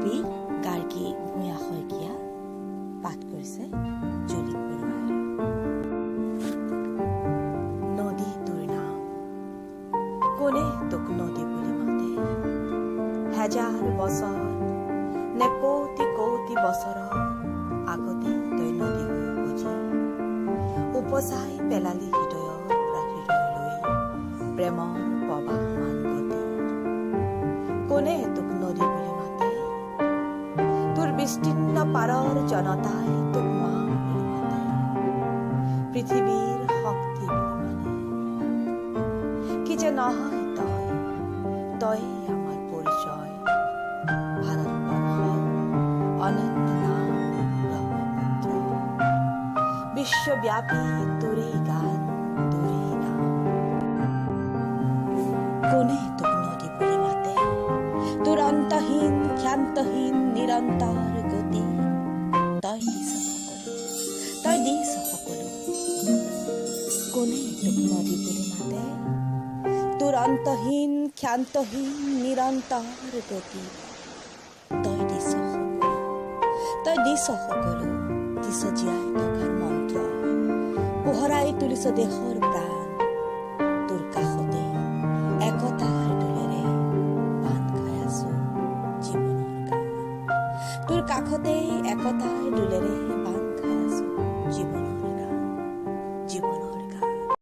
কবি গাৰ্গী ভূঞা শইকীয়া, পাঠ কৰিছে জলিত বৰুৱাই। নদী তোৰ নাম, কোনে তোক নদী বুলি মাতে? হেজাৰ বছৰ নে কৌটি কৌটি বছৰৰ আগতে তই নদী হৈ বুজি উপচাই পেলালি হৃদয়ৰ পৰা হৃদয়লৈ প্ৰেমৰ প্ৰবাহমান গতি। কোনে তোক নদী বুলি মাতে? তোৰ বিস্তীৰ্ণ পাৰৰ জনতাই তোক মা বুলি মাতে, পৃথিৱীৰ শক্তি বুলি মানে। কি যে নহয় তই আমাৰ পৰিচয়, ভাৰতবৰ্ষৰ অনন্ত নাম ব্ৰহ্মপুত্ৰ। বিশ্বব্যাপী তোৰেই গান, তোৰেই নাম। কোনে তোক নদী বুলি মাতে? তোৰ অন্তহীন ক্ষান্তহীন নিৰন্তৰ গতি। তই দিছ সকলো। কোনে তোক নদী বুলি মাতে? তোৰ অন্তহীন ক্ষান্তহীন নিৰন্তৰ গতি। তই দিছ সকলো, দিছ জীয়াই থকাৰ মন্ত্ৰ, পোহৰাই তুলিছ দেশৰ প্ৰাণ। তোৰ কাষতে একতাৰ দোলেৰে বান্ধ খাই আছো জীৱনৰ গান। তোৰ কাষতে একতাৰ দোলেৰে